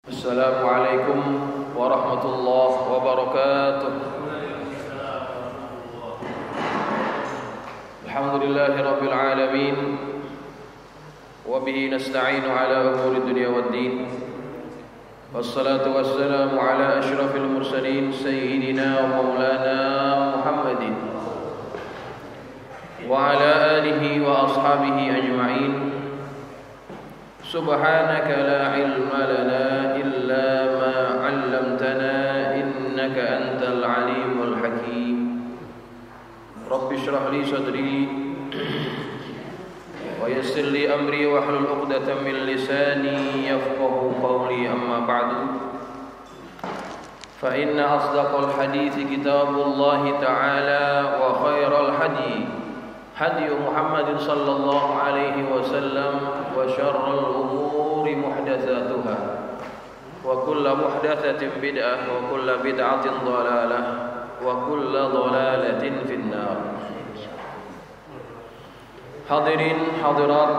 Assalamualaikum warahmatullahi wabarakatuh. Alhamdulillahi rabbil alamin. Wa bihi nasta'inu ala umuri dunya waddin. Wassalatu wassalamu ala asyrafil mursalin sayyidina wa maulana Muhammadin wa ala alihi wa ashabihi ajma'in. Subhanaka la ilma lana illa ma 'allamtana innaka antal alimul hakim. Rabbi shrah li sadri wa yassir li amri wa hlul 'uqdatam min lisani yafqahu qawli, amma ba'du. Fa inna asdaqal hadithi kitabullahi ta'ala wa khairal hadi hadi Muhammadin sallallahu alaihi wasallam wa syarrul umuri muhdatsatuha wa kullu muhdatsatin bid'ah wa kullu bid'atin dhalalah wa kullu dhalalatin finnar. Hadirin hadirat,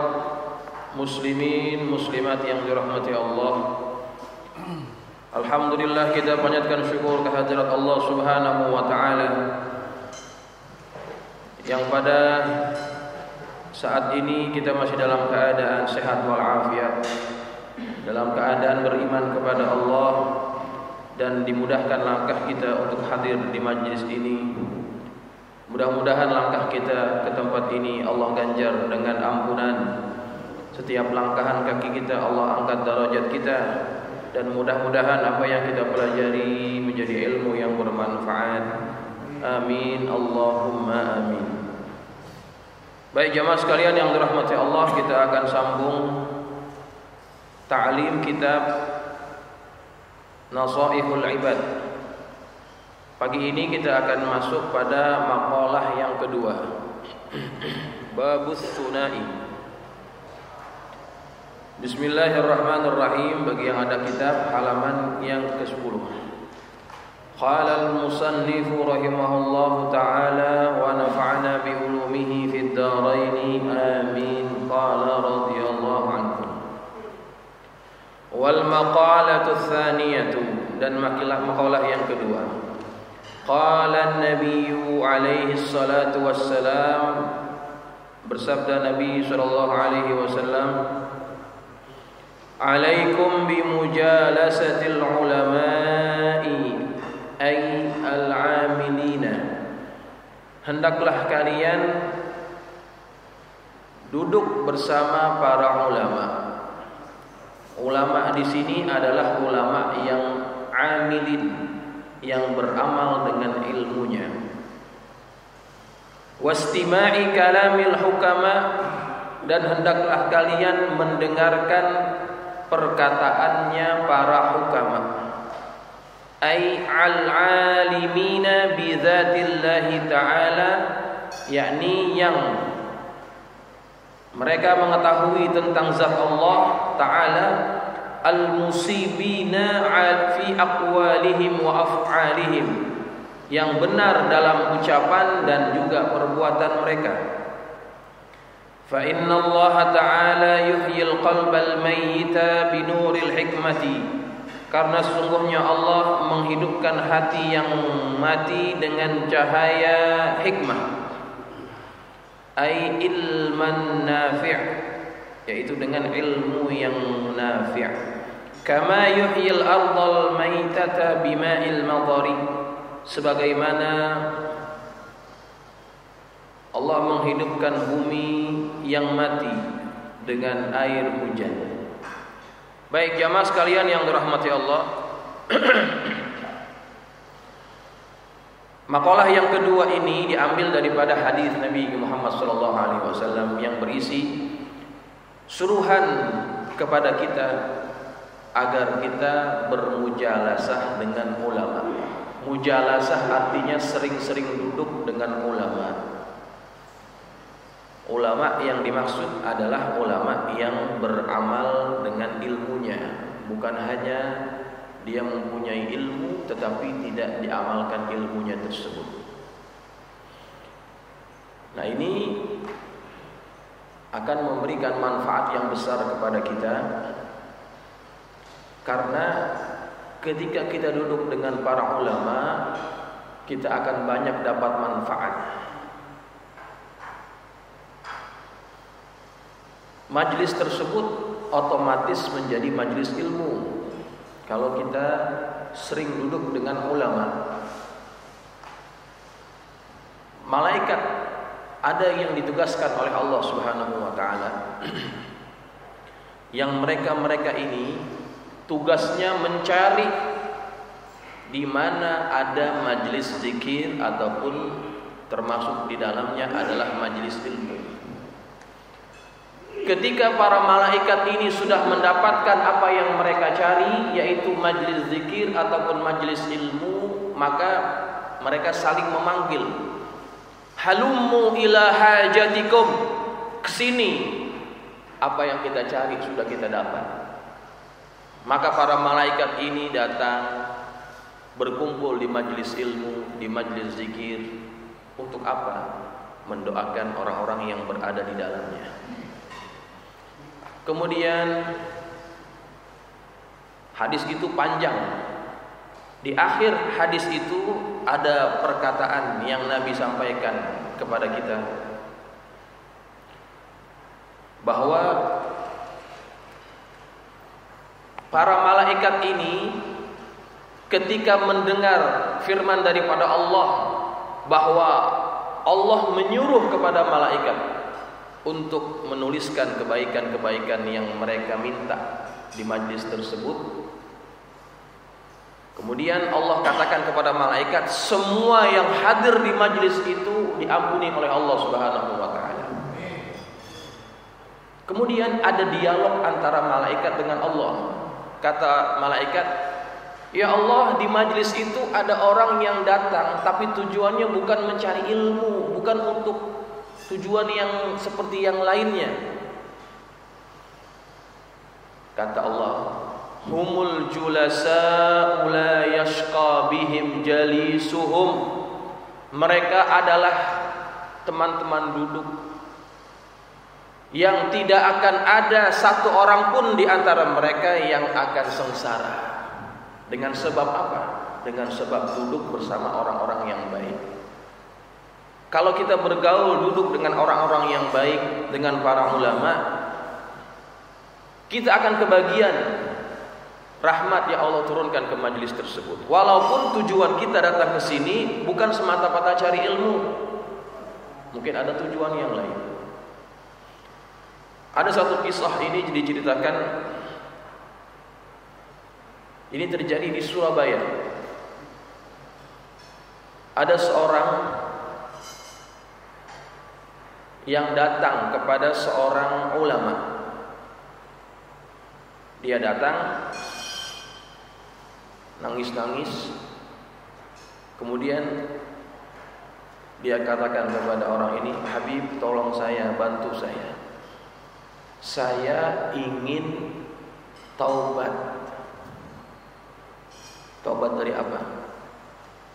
muslimin muslimat yang dirahmati Allah, alhamdulillah kita panjatkan syukur kehadirat Allah Subhanahu wa taala yang pada saat ini kita masih dalam keadaan sehat walafiat, dalam keadaan beriman kepada Allah, dan dimudahkan langkah kita untuk hadir di majlis ini. Mudah-mudahan langkah kita ke tempat ini Allah ganjar dengan ampunan. Setiap langkahan kaki kita Allah angkat derajat kita, dan mudah-mudahan apa yang kita pelajari menjadi ilmu yang bermanfaat. Amin Allahumma amin. Baik jamaah sekalian yang dirahmati Allah, kita akan sambung ta'lim kitab Nasaihul Ibad. Pagi ini kita akan masuk pada maqalah yang kedua, Babus Sunai. Bismillahirrahmanirrahim. Bagi yang ada kitab, halaman yang ke-10. Qala al-musannif rahimahullahu ta'ala wa nafa'ana bi ulumihi fid dharain amin. Qala radhiyallahu anhu. Wal maqalatu tsaniyatu, dan maqalah yang kedua. Qala an-nabiyyu alaihi salatu wassalam, bersabda Nabi sallallahu alaihi wasallam, alaikum bi mujalasatil ulama'i ay al-amilina, hendaklah kalian duduk bersama para ulama. Ulama di sini adalah ulama yang amilin, yang beramal dengan ilmunya. Wastima'i kalamil hukama, dan hendaklah kalian mendengarkan perkataannya para hukama. Ay al-alimina bi dzatillahi ta'ala, yakni yang mereka mengetahui tentang zat Allah Ta'ala, al-musibina fi aqwalihim wa af'alihim, yang benar dalam ucapan dan juga perbuatan mereka. Fa inna Allah Ta'ala yuhyil qalbal mayyita binuril hikmati, karena sesungguhnya Allah menghidupkan hati yang mati dengan cahaya hikmah. Ay ilman nafi', yaitu dengan ilmu yang nafi'. Kama yuhyil ardal maitata bima'il madari, sebagaimana Allah menghidupkan bumi yang mati dengan air hujan. Baik jamaah sekalian yang dirahmati Allah, maqalah yang kedua ini diambil daripada hadis Nabi Muhammad SAW yang berisi suruhan kepada kita agar kita bermujalasah dengan ulama. Mujalasah artinya sering-sering duduk dengan ulama. Ulama yang dimaksud adalah ulama yang beramal dengan ilmunya, bukan hanya dia mempunyai ilmu tetapi tidak diamalkan ilmunya tersebut. Nah, ini akan memberikan manfaat yang besar kepada kita Karena ketika kita duduk dengan para ulama, kita akan banyak dapat manfaat. Majlis tersebut otomatis menjadi majlis ilmu kalau kita sering duduk dengan ulama. Malaikat ada yang ditugaskan oleh Allah Subhanahu wa taala yang mereka ini tugasnya mencari di mana ada majlis zikir ataupun termasuk di dalamnya adalah majlis ilmu. Ketika para malaikat ini sudah mendapatkan apa yang mereka cari, yaitu majlis zikir ataupun majlis ilmu, maka mereka saling memanggil, halummu ila hajatikum, kesini, apa yang kita cari sudah kita dapat. Maka para malaikat ini datang berkumpul di majlis ilmu, di majlis zikir. Untuk apa? Mendoakan orang-orang yang berada di dalamnya. Kemudian hadis itu panjang. Di akhir hadis itu ada perkataan yang Nabi sampaikan kepada kita, bahwa para malaikat ini ketika mendengar firman daripada Allah bahwa Allah menyuruh kepada malaikat untuk menuliskan kebaikan-kebaikan yang mereka minta di majlis tersebut. Kemudian Allah katakan kepada malaikat, semua yang hadir di majlis itu diampuni oleh Allah Subhanahu wa taala. Kemudian ada dialog antara malaikat dengan Allah. Kata malaikat, ya Allah, di majlis itu ada orang yang datang tapi tujuannya bukan mencari ilmu, bukan untuk tujuan yang seperti yang lainnya. Kata Allah, humul julasa'u la yashqa bihim jalisuhum. Mereka adalah teman-teman duduk yang tidak akan ada satu orang pun di antara mereka yang akan sengsara. Dengan sebab apa? Dengan sebab duduk bersama orang-orang yang baik. Kalau kita bergaul duduk dengan orang-orang yang baik, dengan para ulama, kita akan kebagian rahmat yang Allah turunkan ke majelis tersebut. Walaupun tujuan kita datang ke sini bukan semata-mata cari ilmu, mungkin ada tujuan yang lain. Ada satu kisah ini diceritakan, ini terjadi di Surabaya. Ada seorang yang datang kepada seorang ulama. Dia datang nangis-nangis. Kemudian dia katakan kepada orang ini, Habib, tolong saya, bantu saya. Saya ingin taubat. Taubat dari apa?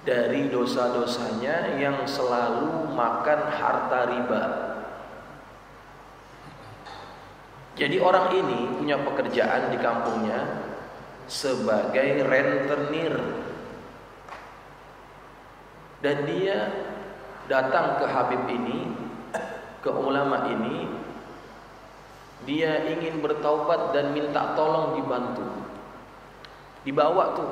Dari dosa-dosanya yang selalu makan harta riba. Jadi orang ini punya pekerjaan di kampungnya sebagai rentenir. Dan dia datang ke Habib ini, ke ulama ini, dia ingin bertaubat dan minta tolong dibantu. Dibawa tuh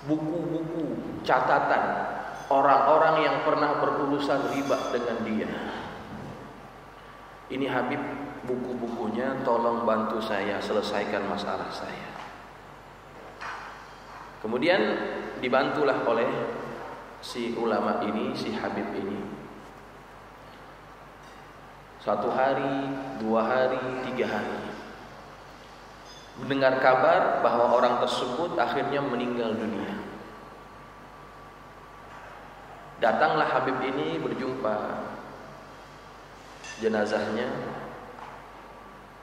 buku-buku catatan orang-orang yang pernah berurusan riba dengan dia. Ini Habib, buku-bukunya, tolong bantu saya selesaikan masalah saya. Kemudian dibantulah oleh si ulama ini, si Habib ini. 1 hari, 2 hari, 3 hari. Mendengar kabar bahwa orang tersebut akhirnya meninggal dunia. Datanglah Habib ini berjumpa jenazahnya.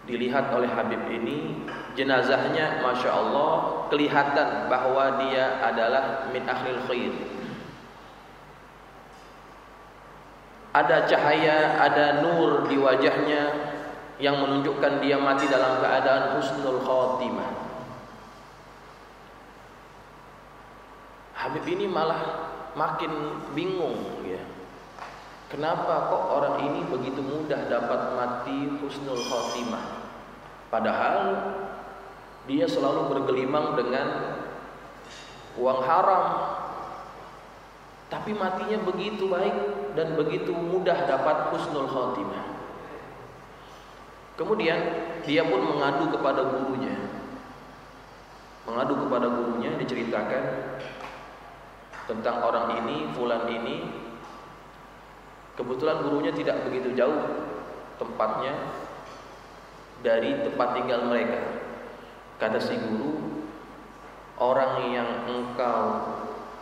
Dilihat oleh Habib ini, jenazahnya Masya Allah kelihatan bahwa dia adalah min ahlil khair. Ada cahaya, ada nur di wajahnya yang menunjukkan dia mati dalam keadaan husnul khatimah. Habib ini malah makin bingung ya. Kenapa kok orang ini begitu mudah dapat mati husnul khotimah? Padahal dia selalu bergelimang dengan uang haram, tapi matinya begitu baik dan begitu mudah dapat husnul khotimah. Kemudian dia pun mengadu kepada gurunya. Diceritakan tentang orang ini, fulan ini. Kebetulan gurunya tidak begitu jauh tempatnya dari tempat tinggal mereka. Kata si guru, orang yang engkau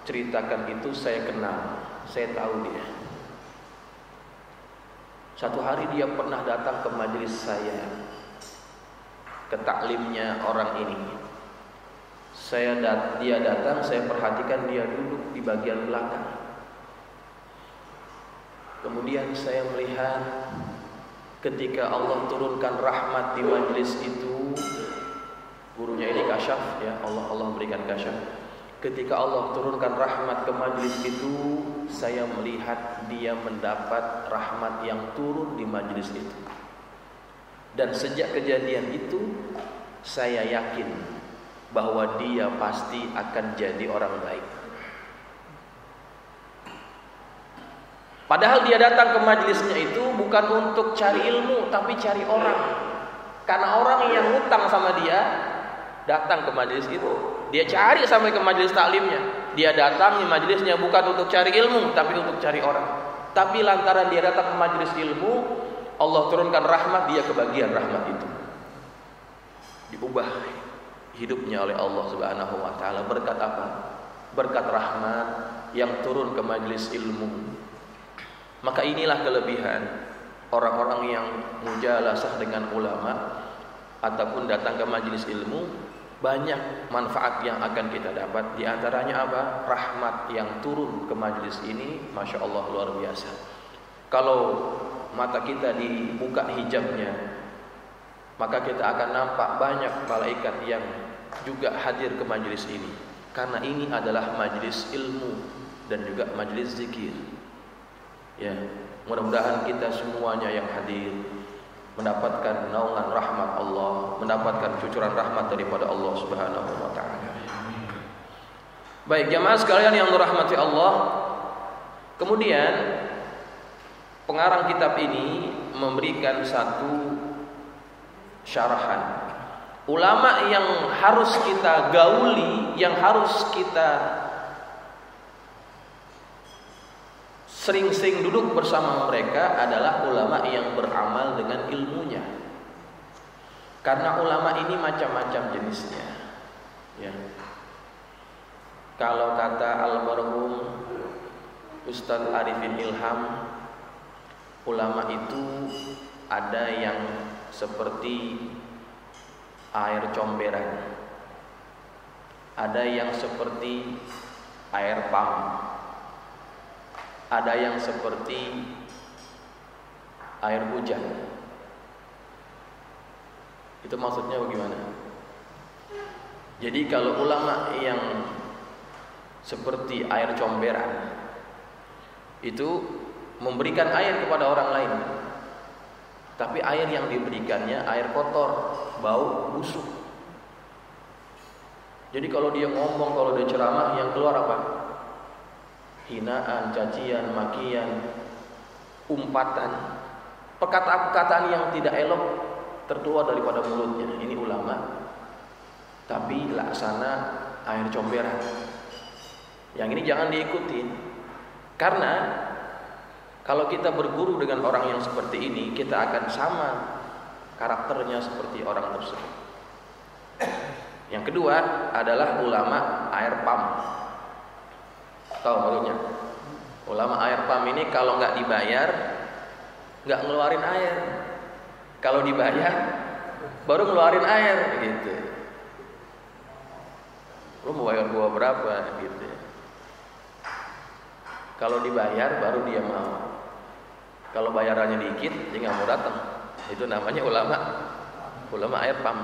ceritakan itu saya kenal, saya tahu dia. Satu hari dia pernah datang ke majelis saya, ke taklimnya orang ini. Dia datang, saya perhatikan dia duduk di bagian belakang. Kemudian saya melihat ketika Allah turunkan rahmat di majelis itu, gurunya ini kasyaf ya, Allah berikan kasyaf. Ketika Allah turunkan rahmat ke majelis itu, saya melihat dia mendapat rahmat yang turun di majelis itu. Dan sejak kejadian itu, saya yakin bahwa dia pasti akan jadi orang baik. Padahal dia datang ke majelisnya itu bukan untuk cari ilmu, tapi cari orang. Karena orang yang ngutang sama dia datang ke majelis itu, dia cari sampai ke majelis taklimnya. Dia datang di majelisnya bukan untuk cari ilmu, tapi untuk cari orang. Tapi lantaran dia datang ke majelis ilmu, Allah turunkan rahmat, dia kebagian rahmat itu. Diubah hidupnya oleh Allah Subhanahu wa taala. Berkat apa? Berkat rahmat yang turun ke majelis ilmu. Maka inilah kelebihan orang-orang yang mujalasah dengan ulama ataupun datang ke majelis ilmu. Banyak manfaat yang akan kita dapat. Di antaranya apa? Rahmat yang turun ke majelis ini, Masya Allah luar biasa. Kalau mata kita dibuka hijabnya, maka kita akan nampak banyak malaikat yang juga hadir ke majelis ini. Karena ini adalah majelis ilmu dan juga majelis zikir. Ya, mudah-mudahan kita semuanya yang hadir mendapatkan naungan rahmat Allah, mendapatkan cucuran rahmat daripada Allah Subhanahu wa taala. Baik, jamaah sekalian yang dirahmati Allah. Kemudian pengarang kitab ini memberikan satu syarahan. Ulama yang harus kita gauli, yang harus kita sering-sering duduk bersama mereka adalah ulama yang beramal dengan ilmunya. Karena ulama ini macam-macam jenisnya. Ya. Kalau kata almarhum Ustadz Arifin Ilham, ulama itu ada yang seperti air comberan, ada yang seperti air pam, ada yang seperti air hujan. Itu maksudnya bagaimana? Jadi kalau ulama yang seperti air comberan itu memberikan air kepada orang lain, tapi air yang diberikannya air kotor, bau, busuk. Jadi kalau dia ngomong, kalau dia ceramah, yang keluar apa? Hinaan, cacian, makian, umpatan, perkataan-perkataan yang tidak elok terkeluar daripada mulutnya. Ini ulama, tapi laksana air comberan. Yang ini jangan diikuti, karena kalau kita berguru dengan orang yang seperti ini, kita akan sama karakternya seperti orang tersebut. Yang kedua adalah ulama air pam. Tahu maksudnya? Ulama air pam ini kalau nggak dibayar, nggak ngeluarin air. Kalau dibayar, baru ngeluarin air, gitu. Lu mau bayar gua berapa, gitu. Kalau dibayar, baru dia mau. Kalau bayarannya dikit, dia nggak mau datang. Itu namanya ulama air pam.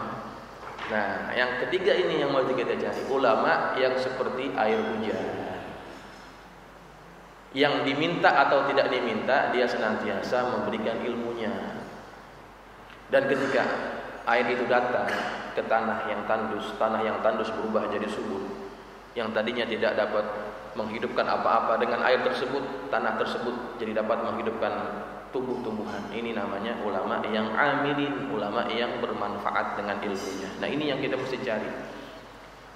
Nah, yang ketiga ini yang mau kita cari, ulama yang seperti air hujan. yang diminta atau tidak diminta, dia senantiasa memberikan ilmunya. Dan ketika air itu datang ke tanah yang tandus berubah jadi subur. Yang tadinya tidak dapat menghidupkan apa-apa, dengan air tersebut, tanah tersebut jadi dapat menghidupkan tumbuh-tumbuhan. Ini namanya ulama yang amilin, ulama yang bermanfaat dengan ilmunya. Nah, ini yang kita mesti cari.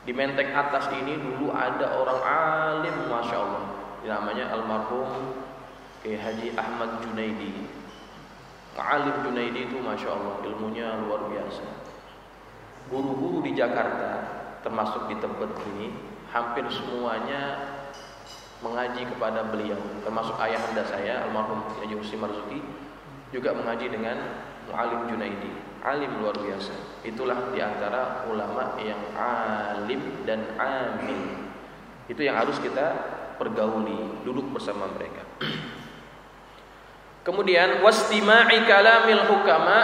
Di Menteng atas ini dulu ada orang alim, masya Allah, namanya almarhum Kiai Haji Ahmad Junaidi. Alim Junaidi itu masya Allah, ilmunya luar biasa. Guru-guru di Jakarta, termasuk di tempat ini, hampir semuanya mengaji kepada beliau, termasuk ayahanda saya almarhum Haji Husin Marzuki juga mengaji dengan Mu'alim Junaidi. Alim luar biasa. Itulah diantara ulama yang alim dan amil. Itu yang harus kita pergauli, duduk bersama mereka. Kemudian wastima'i kalamil hukama,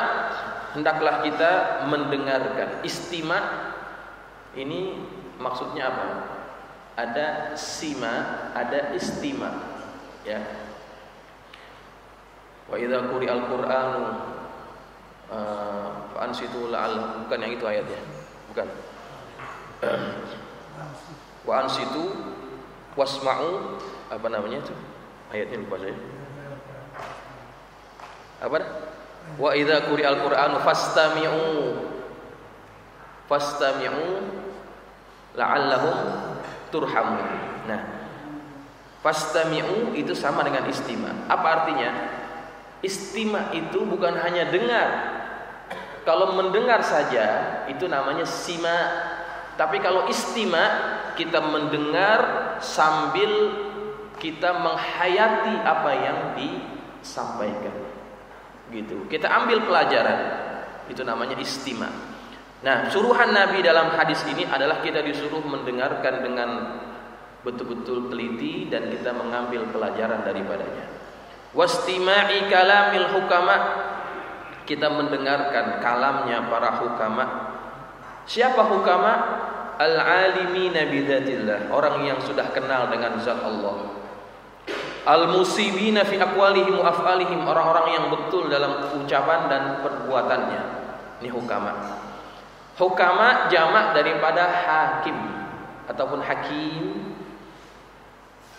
hendaklah kita mendengarkan. Istima' ini maksudnya apa? Ada sima, ada istima, ya. Wa idza quri'al Qur'anu fa ansitu la'al, bukan yang itu ayatnya, bukan. Wa ansitu wasma'u, apa namanya itu? Ayatnya lupa saya. Apa? Wa idza quri'al Qur'anu fastami'u la'allahum turhamun. Nah, fastami'u itu sama dengan istima. Apa artinya? Istima itu bukan hanya dengar. Kalau mendengar saja itu namanya sima. Tapi kalau istima, kita mendengar sambil kita menghayati apa yang disampaikan. Gitu. Kita ambil pelajaran. Itu namanya istima. Nah, suruhan Nabi dalam hadis ini adalah kita disuruh mendengarkan dengan betul-betul teliti dan kita mengambil pelajaran daripadanya. Wastima'i kalamil hukama, kita mendengarkan kalamnya para hukama. Siapa hukama? Al-alimina bidzatillah, orang yang sudah kenal dengan zat Allah. Al-musibina fi aqwalihim wa af'alihim, orang-orang yang betul dalam ucapan dan perbuatannya. Ini hukama. Hukama jamak daripada hakim ataupun hakim,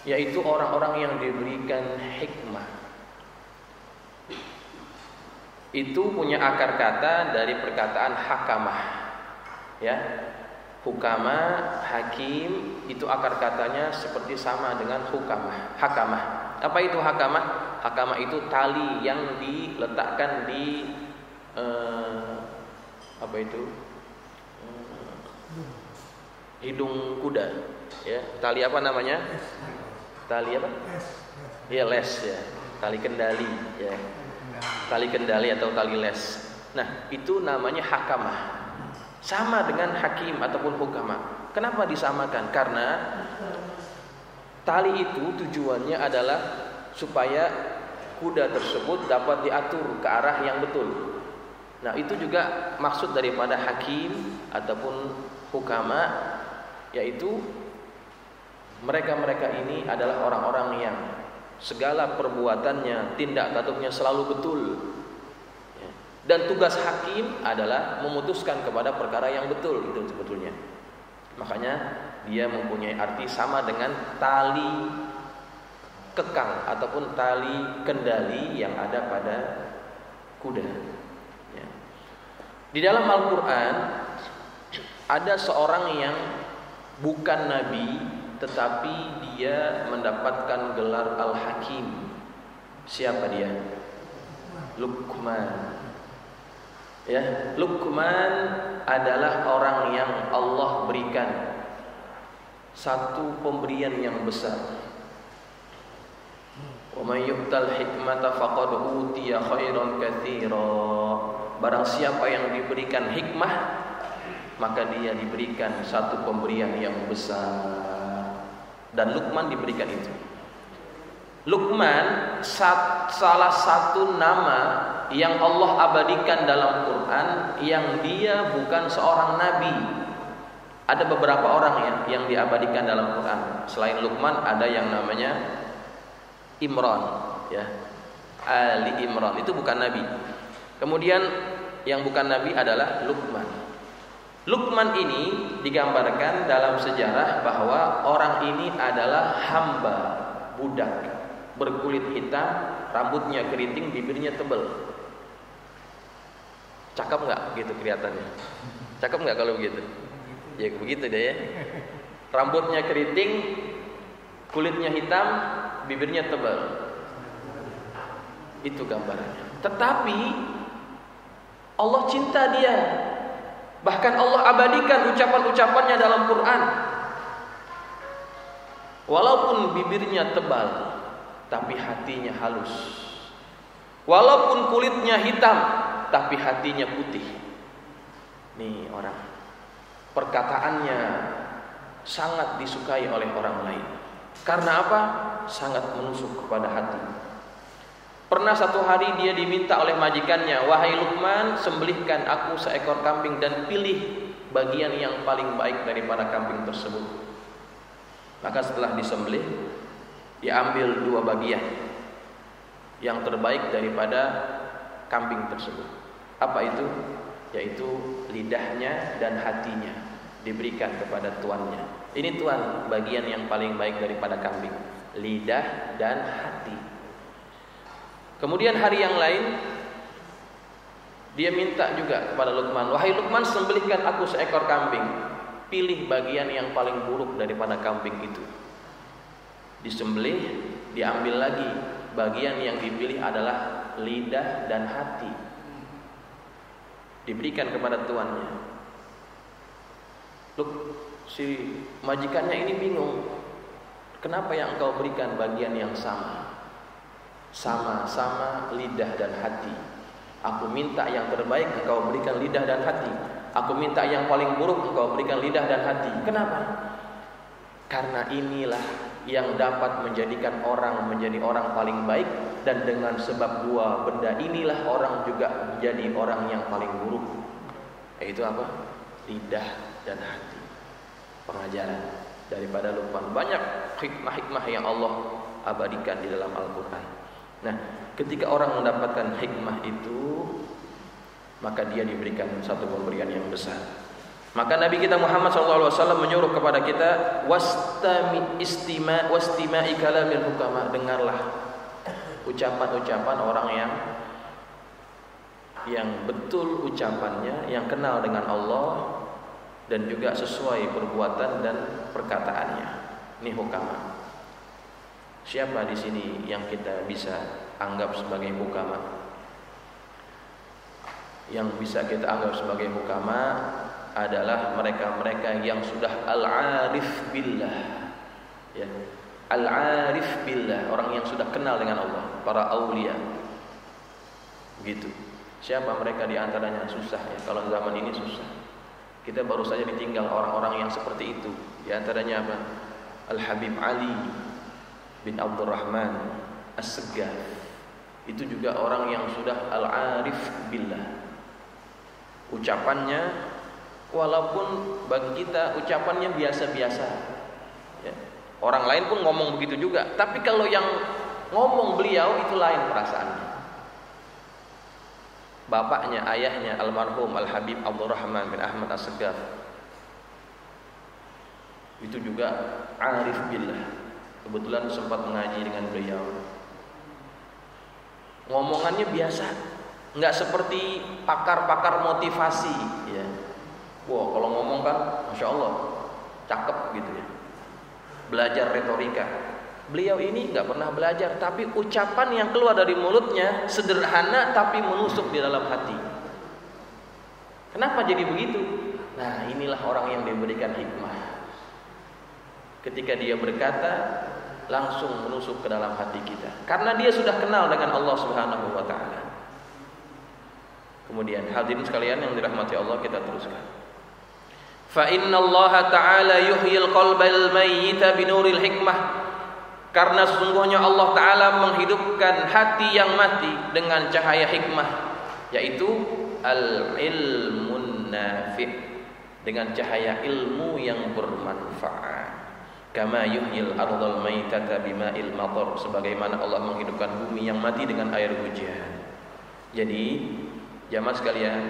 yaitu orang-orang yang diberikan hikmah. Itu punya akar kata dari perkataan hakamah, ya. Hukama, hakim, itu akar katanya seperti sama dengan hukamah, hakamah. Apa itu hakamah? Hakamah itu tali yang diletakkan di hidung kuda, ya. Tali apa namanya? Tali apa? Ya, les, ya. Tali kendali, ya. Tali kendali atau tali les. Nah, itu namanya hakamah. Sama dengan hakim ataupun hukama. Kenapa disamakan? Karena tali itu tujuannya adalah supaya kuda tersebut dapat diatur ke arah yang betul. Nah, itu juga maksud daripada hakim ataupun hukama, yaitu mereka-mereka ini adalah orang-orang yang segala perbuatannya, tindak tanduknya selalu betul. Dan tugas hakim adalah memutuskan kepada perkara yang betul, itu sebetulnya. Makanya dia mempunyai arti sama dengan tali kekang ataupun tali kendali yang ada pada kuda. Ya. Di dalam Al-Quran ada seorang yang bukan nabi, tetapi dia mendapatkan gelar Al-Hakim. Siapa dia? Luqman. Ya, Luqman adalah orang yang Allah berikan satu pemberian yang besar. Wa may yu'tal hikmata faqad utiya khairan katsira. Barang siapa yang diberikan hikmah, maka dia diberikan satu pemberian yang besar. Dan Luqman diberikan itu. Luqman salah satu nama yang Allah abadikan dalam Quran, yang dia bukan seorang nabi. Ada beberapa orang yang diabadikan dalam Quran. Selain Luqman ada yang namanya Imran, ya. Ali Imran itu bukan nabi. Kemudian yang bukan nabi adalah Luqman. Luqman ini digambarkan dalam sejarah bahwa orang ini adalah hamba, budak, berkulit hitam, rambutnya keriting, bibirnya tebal. Cakep nggak gitu kelihatannya? Cakep nggak kalau begitu? Ya begitu deh ya. Rambutnya keriting, kulitnya hitam, bibirnya tebal. Itu gambarannya. Tetapi Allah cinta dia. Bahkan Allah abadikan ucapan-ucapannya dalam Quran. Walaupun bibirnya tebal, tapi hatinya halus. Walaupun kulitnya hitam, tapi hatinya putih. Nih orang, perkataannya sangat disukai oleh orang lain. Karena apa? Sangat menusuk kepada hati. Pernah satu hari dia diminta oleh majikannya, wahai Luqman, sembelihkan aku seekor kambing dan pilih bagian yang paling baik daripada kambing tersebut. Maka setelah disembelih, diambil 2 bagian yang terbaik daripada kambing tersebut. Apa itu? Yaitu lidahnya dan hatinya diberikan kepada tuannya. Ini tuan, bagian yang paling baik daripada kambing, lidah dan hati. Kemudian hari yang lain dia minta juga kepada Luqman, wahai Luqman, sembelihkan aku seekor kambing, pilih bagian yang paling buruk daripada kambing itu. Disembelih, diambil lagi, bagian yang dipilih adalah lidah dan hati, diberikan kepada tuannya. Si majikannya ini bingung, kenapa yang engkau berikan bagian yang sama? Sama-sama lidah dan hati. Aku minta yang terbaik, engkau berikan lidah dan hati. Aku minta yang paling buruk, engkau berikan lidah dan hati. Kenapa? Karena inilah yang dapat menjadikan orang menjadi orang paling baik, dan dengan sebab 2 benda inilah orang juga menjadi orang yang paling buruk. Yaitu apa? Lidah dan hati. Pengajaran daripada Luqman. Banyak hikmah-hikmah yang Allah abadikan di dalam Al-Quran. Nah, ketika orang mendapatkan hikmah itu, maka dia diberikan satu pemberian yang besar. Maka Nabi kita Muhammad SAW menyuruh kepada kita, wastima'i kalamil hukama, dengarlah ucapan-ucapan orang yang betul ucapannya, yang kenal dengan Allah dan juga sesuai perbuatan dan perkataannya. Ini hukama. Siapa di sini yang kita bisa anggap sebagai hukama? Yang bisa kita anggap sebagai hukama adalah mereka-mereka yang sudah al-arif billah. Ya. Al-arif billah, orang yang sudah kenal dengan Allah, para aulia. Begitu. Siapa mereka di antaranya? Susah ya, kalau zaman ini susah. Kita baru saja ditinggal orang-orang yang seperti itu. Di antaranya apa? Al-Habib Ali bin Abdurrahman As-Segaf. Itu juga orang yang sudah al-arif billah. Ucapannya, walaupun bagi kita ucapannya biasa-biasa ya. Orang lain pun ngomong begitu juga, tapi kalau yang ngomong beliau itu lain perasaannya. Bapaknya, ayahnya almarhum Al-Habib Abdurrahman bin Ahmad As-Segaf itu juga arif billah. Kebetulan sempat mengaji dengan beliau. Ngomongannya biasa, nggak seperti pakar-pakar motivasi ya. Wah, kalau ngomong kan Masya Allah cakep gitu ya. Belajar retorika. Beliau ini nggak pernah belajar, tapi ucapan yang keluar dari mulutnya sederhana tapi menusuk di dalam hati. Kenapa jadi begitu? Nah, inilah orang yang diberikan hikmah. Ketika dia berkata, langsung menusuk ke dalam hati kita, karena dia sudah kenal dengan Allah Subhanahu wa taala. Kemudian hadirin sekalian yang dirahmati Allah, kita teruskan. Fa innallaha ta'ala yuhyil qalbal mayyita binuril hikmah. Karena sesungguhnya Allah taala menghidupkan hati yang mati dengan cahaya hikmah, yaitu al-ilmun nafi', dengan cahaya ilmu yang bermanfaat. Kama yuhyil ardhal maitata bima'il matar, sebagaimana Allah menghidupkan bumi yang mati dengan air hujan. Jadi jamaah sekalian,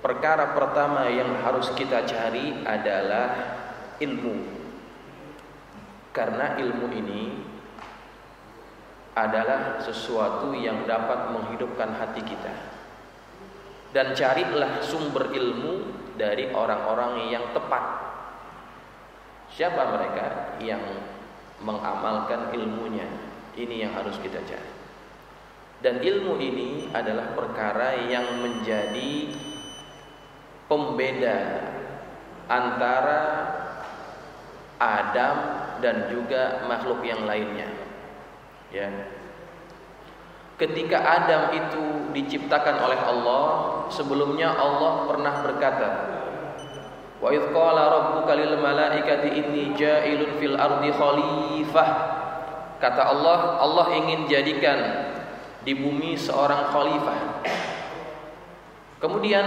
perkara pertama yang harus kita cari adalah ilmu. Karena ilmu ini adalah sesuatu yang dapat menghidupkan hati kita. Dan carilah sumber ilmu dari orang-orang yang tepat. Siapa mereka yang mengamalkan ilmunya? Ini yang harus kita cari. Dan ilmu ini adalah perkara yang menjadi pembeda antara Adam dan juga makhluk yang lainnya. Ya. Ketika Adam itu diciptakan oleh Allah, sebelumnya Allah pernah berkata, wa idz qala rabbuka lil malaikati inni ja'ilun fil ardi khalifah. Kata Allah, Allah ingin jadikan di bumi seorang khalifah. Kemudian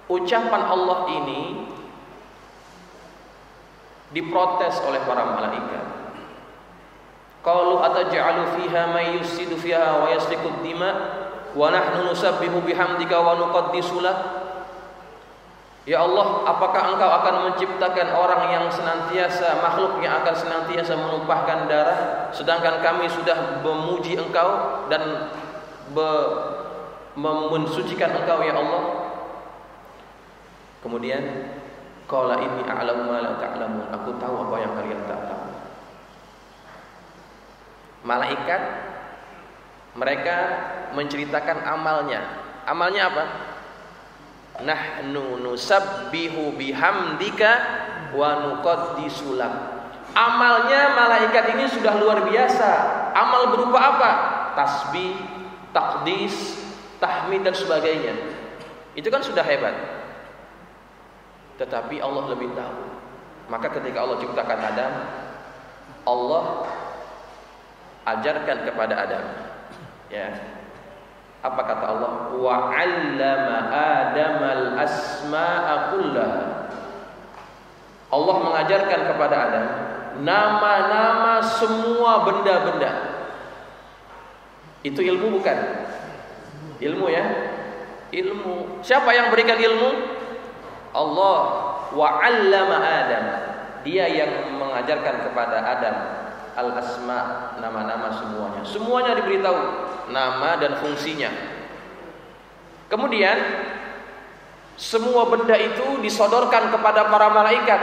ucapan Allah ini diprotes oleh para malaikat. Qalu ataj'alu fiha may yufsidu fiha wa yasfiku dima wa nahnu nusabbihu bihamdika wa nuqaddisu lak. Ya Allah, apakah Engkau akan menciptakan orang yang senantiasa, makhluk yang akan senantiasa menumpahkan darah, sedangkan kami sudah memuji Engkau dan mensucikan Engkau ya Allah? Kemudian qala inni a'lamu ma la ta'lamun, aku tahu apa yang kalian tak tahu. Malaikat mereka menceritakan amalnya. Amalnya apa? Nahnu nusabbihu bihamdika wa nuqaddisu lak. Amalnya malaikat ini sudah luar biasa. Amal berupa apa? Tasbih, taqdis, tahmid dan sebagainya. Itu kan sudah hebat. Tetapi Allah lebih tahu. Maka ketika Allah ciptakan Adam, Allah ajarkan kepada Adam, ya. Apa kata Allah? Wa 'allama Adamal asma'a kullaha. Allah mengajarkan kepada Adam nama-nama semua benda-benda. Itu ilmu bukan? Ilmu ya? Ilmu. Siapa yang berikan ilmu? Allah. Wa 'allama Adam. Dia yang mengajarkan kepada Adam al-asma, nama-nama semuanya. Semuanya diberitahu nama dan fungsinya. Kemudian semua benda itu disodorkan kepada para malaikat.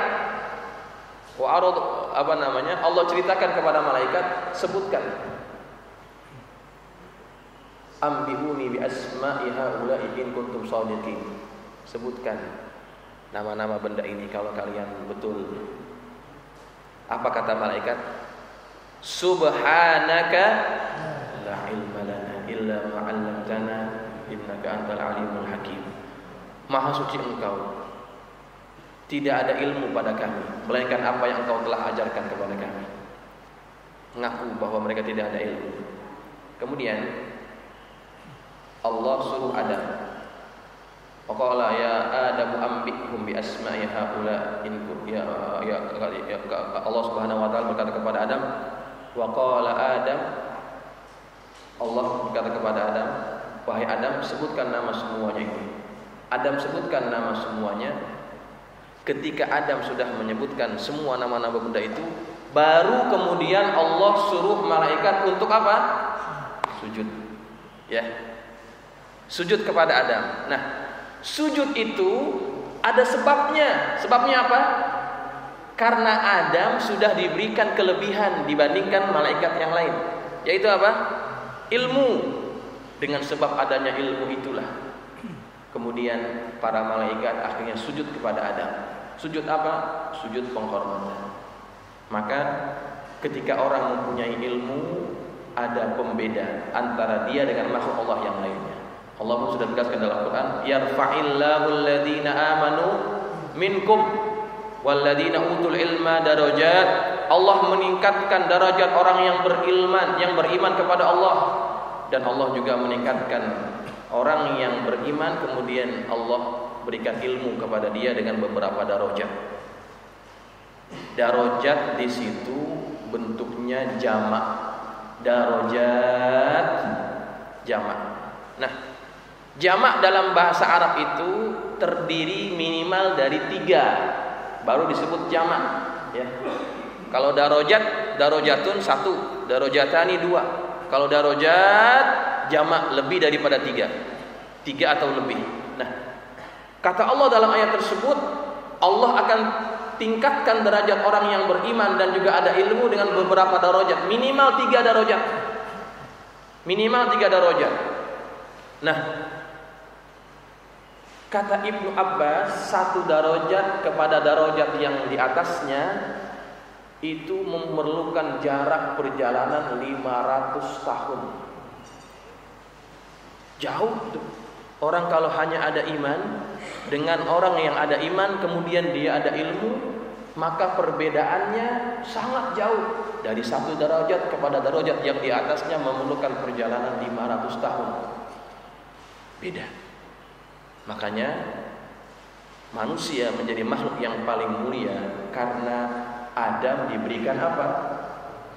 Wa arad Allah ceritakan kepada malaikat, sebutkan. Ambihuni bi asma'i haula'i in kuntum shadiqin. Sebutkan nama-nama benda ini kalau kalian betul. Apa kata malaikat? Subhanaka la ilma lana illa ma 'allamtana innaka antal alimul hakim. Maha suci Engkau, tidak ada ilmu pada kami melainkan apa yang Engkau telah ajarkan kepada kami. Mengaku bahwa mereka tidak ada ilmu. Kemudian Allah suruh Adam, qala ya Adam ambihum bi asma'i haula in Allah Subhanahu wa taala berkata kepada Adam, wa qala Adam, Allah berkata kepada Adam, wahai Adam, sebutkan nama semuanya itu. Adam sebutkan nama semuanya. Ketika Adam sudah menyebutkan semua nama-nama benda itu, baru kemudian Allah suruh malaikat untuk apa? Sujud. Ya. Sujud kepada Adam. Nah, sujud itu ada sebabnya. Sebabnya apa? Karena Adam sudah diberikan kelebihan dibandingkan malaikat yang lain. Yaitu apa? Ilmu. Dengan sebab adanya ilmu itulah kemudian para malaikat akhirnya sujud kepada Adam. Sujud apa? Sujud penghormatan. Maka ketika orang mempunyai ilmu, ada pembeda antara dia dengan makhluk Allah yang lainnya. Allah pun sudah tegaskan dalam Quran, yarfa'illahu alladhina amanu minkum walladhina utul ilma darajat. Allah meningkatkan derajat orang yang beriman kepada Allah, dan Allah juga meningkatkan orang yang beriman kemudian Allah berikan ilmu kepada dia dengan beberapa darajat. Darajat di situ bentuknya jamak. Darajat jamak. Nah, jamak dalam bahasa Arab itu terdiri minimal dari 3, baru disebut jamak, ya. Kalau darajat, darajatun 1, darajatani 2. Kalau darajat jamak lebih daripada 3 atau lebih. Nah, kata Allah dalam ayat tersebut, Allah akan tingkatkan derajat orang yang beriman dan juga ada ilmu dengan beberapa darajat, minimal 3 darajat. Minimal 3 darajat. Nah, kata Ibnu Abbas, 1 darajat kepada darajat yang di atasnya itu memerlukan jarak perjalanan 500 tahun. Jauh tuh. Orang kalau hanya ada iman dengan orang yang ada iman kemudian dia ada ilmu, maka perbedaannya sangat jauh. Dari 1 derajat kepada derajat yang di atasnya memerlukan perjalanan 500 tahun. Beda. Makanya manusia menjadi makhluk yang paling mulia karena Adam diberikan apa?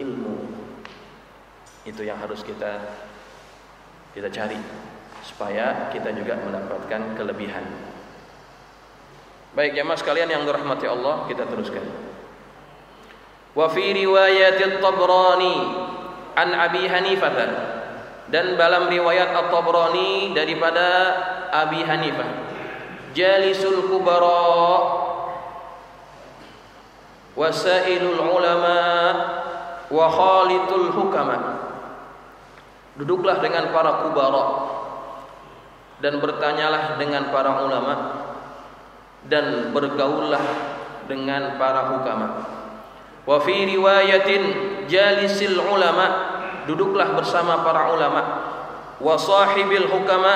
Ilmu. Itu yang harus kita cari supaya kita juga mendapatkan kelebihan. Baik jemaah sekalian yang dirahmati Allah, kita teruskan. Wa fi riwayat At-Tabrani an Abi Hanifah, dan dalam riwayat At-Tabrani daripada Abi Hanifah, jalisul kubara wasailul ulama wa khalitul hukama. Duduklah dengan para kubara dan bertanyalah dengan para ulama dan bergaullah dengan para hukama. Wa fi riwayatin jalisil ulama, duduklah bersama para ulama, wa sahibil hukama,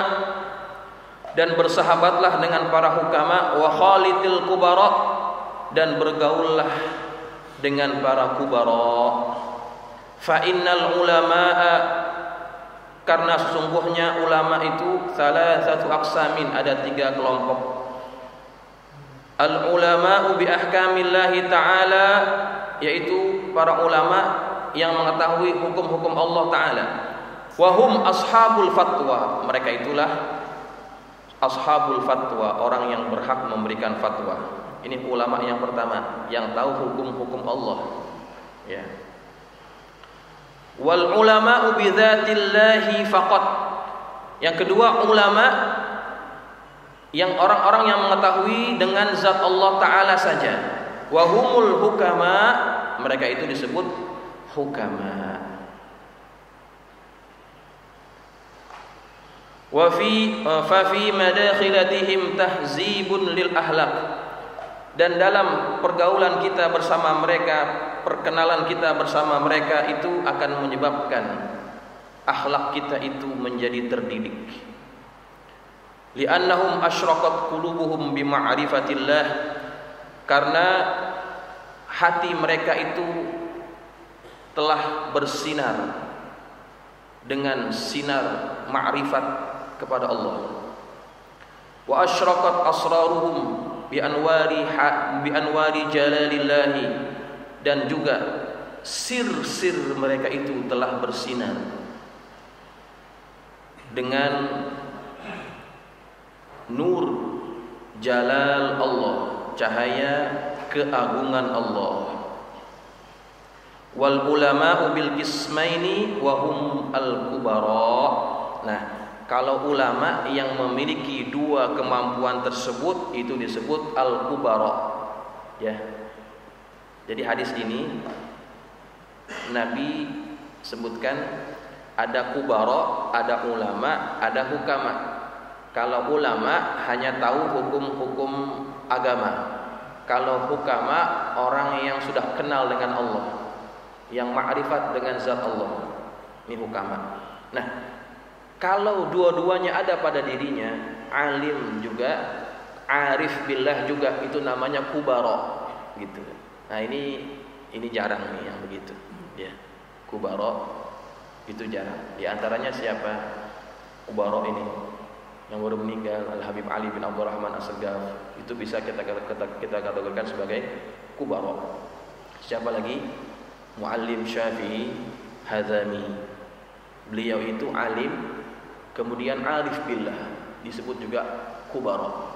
dan bersahabatlah dengan para hukama, wa khalitil kubara, dan bergaullah dengan para kubara. Fa innal ulama'a, karena sesungguhnya ulama itu salasatu aqsamin, ada 3 kelompok. Al ulama'u bi ahkamillahi ta'ala, yaitu para ulama yang mengetahui hukum-hukum Allah Ta'ala. Wa hum ashabul fatwa, mereka itulah ashabul fatwa, orang yang berhak memberikan fatwa. Ini ulama yang pertama, yang tahu hukum-hukum Allah, ya. Wal ulama'u bi dzatillahi faqat. Yang kedua, ulama yang orang-orang yang mengetahui dengan zat Allah Ta'ala saja. Wa humul hukama, mereka itu disebut hukama. Wa fi madakhilatihim tahzibun lil ahlak, dan dalam pergaulan kita bersama mereka, perkenalan kita bersama mereka itu akan menyebabkan akhlak kita itu menjadi terdidik. Li'annahum asyraqat qulubuhum bima'rifatillah, karena hati mereka itu telah bersinar dengan sinar ma'rifat kepada Allah. Wa asyraqat asraruhum bi anwari jalalillahi, dan juga sir-sir mereka itu telah bersinar dengan nur jalal Allah, cahaya keagungan Allah. Wal ulama'u bil qismaini wa hum al kubara. Nah, kalau ulama yang memiliki 2 kemampuan tersebut itu disebut al kubara, ya. Jadi hadis ini Nabi sebutkan ada kubara, ada ulama, ada hukama. Kalau ulama hanya tahu hukum-hukum agama. Kalau hukama orang yang sudah kenal dengan Allah, yang ma'rifat dengan zat Allah. Ini hukama. Nah, kalau dua-duanya ada pada dirinya, alim juga, arif billah juga, itu namanya kubara, gitu. Nah, ini jarang nih yang begitu, ya. Kubara itu jarang. Di antaranya siapa? Kubara ini yang baru meninggal, Al Habib Ali bin Abdurrahman As-Segaf, itu bisa kita kategorikan sebagai kubara. Siapa lagi? Muallim Syafi'i Hadzami. Beliau itu alim, kemudian arif billah, disebut juga kubara.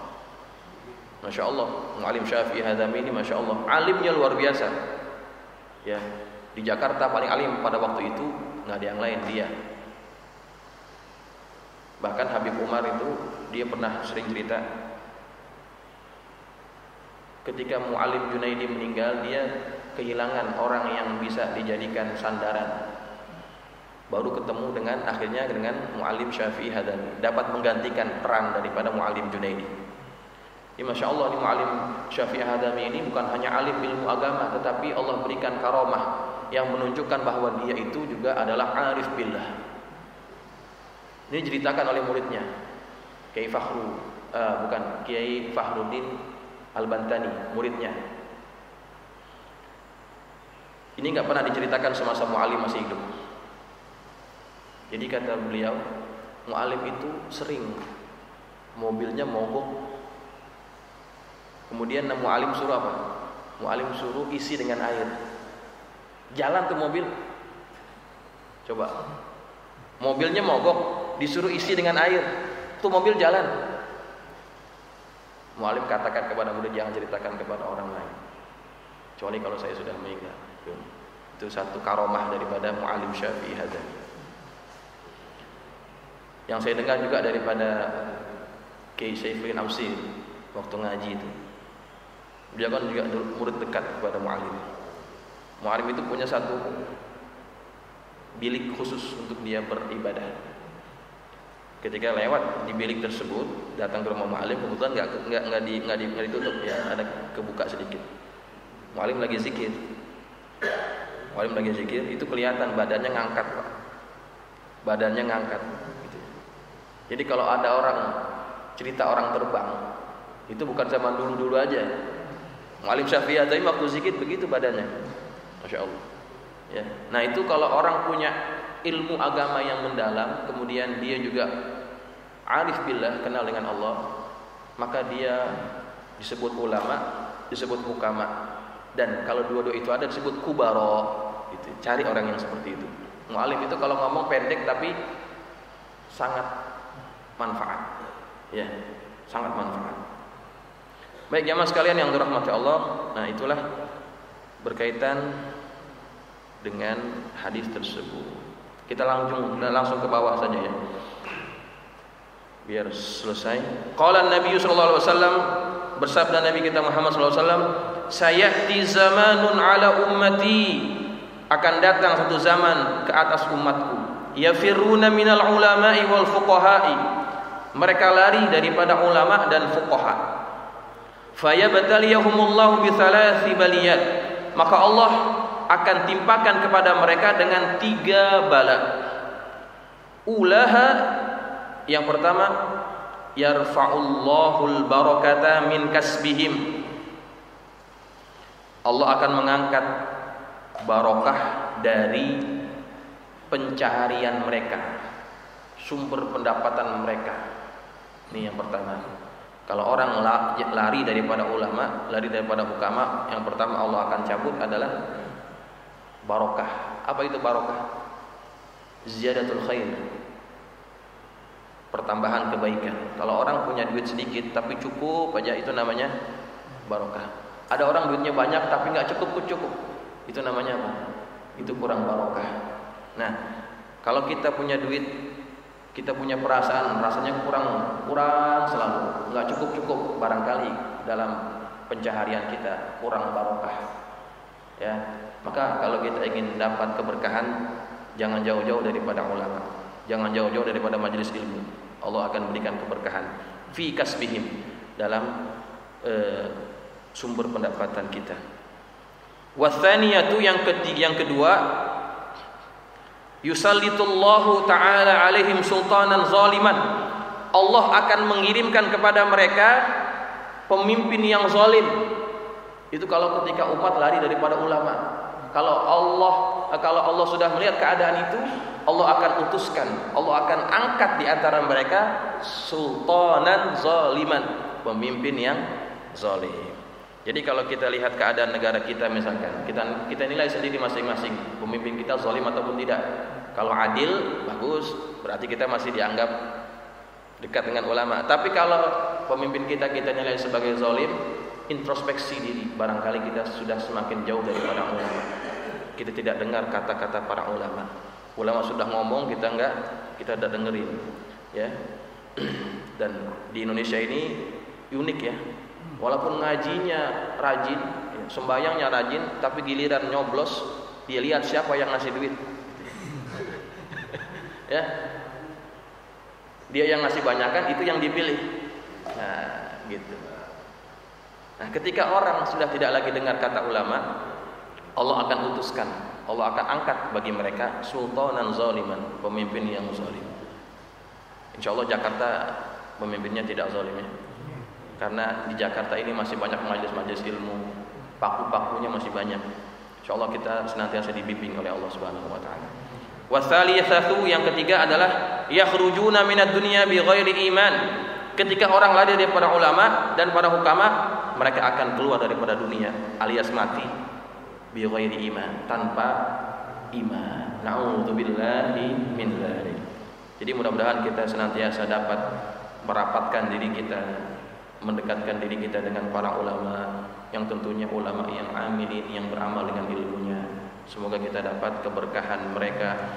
Masya Allah, Muallim Syafi'i Hadzami ini Masya Allah, alimnya luar biasa. Ya, di Jakarta paling alim pada waktu itu, nggak ada yang lain, dia. Bahkan Habib Umar itu, dia pernah sering cerita, ketika Muallim Junaidi meninggal, dia kehilangan orang yang bisa dijadikan sandaran. Baru ketemu akhirnya dengan Muallim Syafi'i Hadzami, dapat menggantikan peran daripada Muallim Junaidi. Ya, Masya Allah, di Muallim Syafi'i Hadzami ini bukan hanya alim ilmu agama, tetapi Allah berikan karomah yang menunjukkan bahwa dia itu juga adalah arif billah. Ini diceritakan oleh muridnya, Kiai Fakhruddin Al-Bantani, muridnya. Ini nggak pernah diceritakan semasa Muallim masih hidup. Jadi kata beliau, Muallim itu sering mobilnya mogok. Kemudian Muallim suruh apa? Muallim suruh isi dengan air. Jalan tuh mobil. Coba. Mobilnya mogok, disuruh isi dengan air. Tuh mobil jalan. Muallim katakan kepada murid, jangan ceritakan kepada orang lain, kecuali kalau saya sudah meninggal. Itu satu karomah daripada Muallim Syafi'i Hadzami. Yang saya dengar juga daripada Kiai Saifuddin Amsir waktu ngaji itu. Dia kan juga murid dekat kepada Muallim. Muallim itu punya satu bilik khusus untuk dia beribadah. Ketika lewat di bilik tersebut, datang ke rumah Muallim, kebetulan nggak ditutup ya, ada kebuka sedikit. Muallim lagi zikir. Itu kelihatan badannya ngangkat, Pak. Badannya ngangkat. Gitu. Jadi kalau ada orang cerita orang terbang, itu bukan zaman dulu aja. Muallim Syafi'i Hadzami waktu zikir begitu badannya, Masya Allah. Ya. Nah itu kalau orang punya ilmu agama yang mendalam, kemudian dia juga arif billah, kenal dengan Allah, maka dia disebut ulama, disebut hukama. Dan kalau dua-dua itu ada disebut kubaro. Gitu. Cari orang yang seperti itu. Muallim itu kalau ngomong pendek tapi sangat manfaat. Ya, sangat manfaat. Baik jamaah sekalian yang dirahmati Allah, nah itulah berkaitan dengan hadis tersebut. Kita langsung ke bawah saja ya, biar selesai. Qala Nabi sallallahu alaihi wasallam, bersabda Nabi kita Muhammad sallallahu alaihi wasallam, sayati zamanun ala ummati, akan datang satu zaman ke atas umatku, yafiruna minal ulama'i wal fuqaha'i, mereka lari daripada ulama dan fuqaha. Fayabtaliyahumullahu bi thalathi baliyat, maka Allah akan timpakan kepada mereka dengan 3 bala. Ulaha, yang pertama, yarfa'ullahul barakata min kasbihim, Allah akan mengangkat barokah dari pencaharian mereka, sumber pendapatan mereka. Ini yang pertama. Kalau orang lari daripada ulama, lari daripada hukama, yang pertama Allah akan cabut adalah barokah. Apa itu barokah? Ziyadatul khair, pertambahan kebaikan. Kalau orang punya duit sedikit tapi cukup aja, itu namanya barokah. Ada orang duitnya banyak tapi nggak cukup, itu namanya apa? Itu kurang barokah. Nah, kalau kita punya duit, kita punya perasaan rasanya kurang selalu, nggak cukup barangkali dalam pencaharian kita, kurang barokah. Ya, maka kalau kita ingin dapat keberkahan, jangan jauh-jauh daripada ulama, jangan jauh-jauh daripada majelis ilmu. Allah akan berikan keberkahan fi kasbihim, dalam sumber pendapatan kita. Watsaniyatu, yang kedua, yusallitullahu ta'ala alaihim sultanan zaliman, Allah akan mengirimkan kepada mereka pemimpin yang zalim. Itu kalau ketika umat lari daripada ulama. Kalau Allah sudah melihat keadaan itu, Allah akan utuskan, Allah akan angkat di antara mereka sultanan zaliman, pemimpin yang zalim. Jadi kalau kita lihat keadaan negara kita misalkan, kita nilai sendiri masing-masing, pemimpin kita zalim ataupun tidak. Kalau adil, bagus, berarti kita masih dianggap dekat dengan ulama. Tapi kalau pemimpin kita nilai sebagai zalim, introspeksi diri, barangkali kita sudah semakin jauh dari para ulama. Kita tidak dengar kata-kata para ulama. Ulama sudah ngomong, kita tidak dengerin, ya. Dan di Indonesia ini unik ya. Walaupun ngajinya rajin, sembayangnya rajin, tapi giliran nyoblos, dia lihat siapa yang ngasih duit. Ya. Dia yang ngasih banyakan, itu yang dipilih. Nah, gitu. Nah, ketika orang sudah tidak lagi dengar kata ulama, Allah akan utuskan, Allah akan angkat bagi mereka sultanan zaliman, pemimpin yang zalim. Insyaallah Jakarta pemimpinnya tidak zalim ya. Karena di Jakarta ini masih banyak majelis-majelis ilmu, paku-pakunya masih banyak. Insyaallah kita senantiasa dibimbing oleh Allah Subhanahu wa taala. Wasaliyatu, yang ketiga adalah yakhrujuna minad dunya bighairi iman. Ketika orang lari daripada ulama dan para hukama, mereka akan keluar daripada dunia alias mati bighairi iman, tanpa iman. Na'udzubillahi min dzalik. Jadi mudah-mudahan kita senantiasa dapat merapatkan diri kita, mendekatkan diri kita dengan para ulama, yang tentunya ulama yang amilin, yang beramal dengan ilmunya. Semoga kita dapat keberkahan mereka,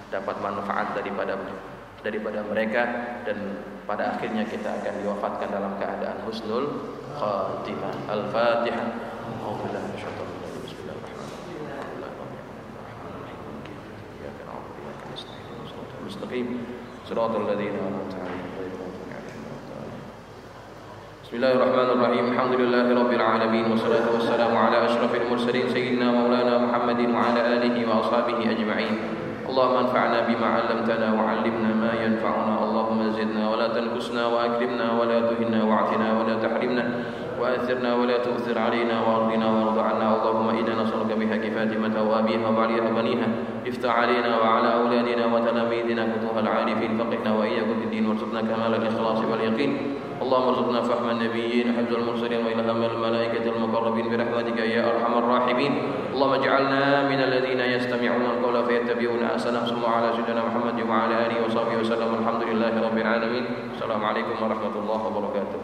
dapat manfaat daripada mereka, dan pada akhirnya kita akan diwafatkan dalam keadaan husnul khatimah. Al-Fatihah. Bismillahirrahmanirrahim. Alhamdulillahirabbil alamin, wassalatu wassalamu ala asyrafil mursalin sayyidina maulana Muhammadin wa ala alihi wa ashabihi ajma'in. Allahumma anfa'na bima 'allamtana wa 'allimna ma yanfa'una. Allahumma zidna wa la tanqusna wa akrimna wa la tuhinna wa 'atina wa la tahrimna wa athirna wa la tu'thir 'alaina wa ardina wa rda 'anna. Allahumma inna nas'aluka bihaqqi Fatimah wa abiha wa 'aliha baniha iftah 'alaina wa 'ala auladina wa talamidina futuhal 'arifin faqihna wa iyyakum fid-din warzuqna kamal al-ikhlas wal yaqin. اللهم ارزقنا فهم النبيين حفظ المرسلين وإلهام الملائكة المقربين برحمتك يا أرحم الراحمين. اللهم اجعلنا من الذين يستمعون القول فيتبعون أحسنه. صلى الله على سيدنا محمد وعلى آله وصحبه وسلم. الحمد لله رب العالمين. السلام عليكم ورحمة الله وبركاته.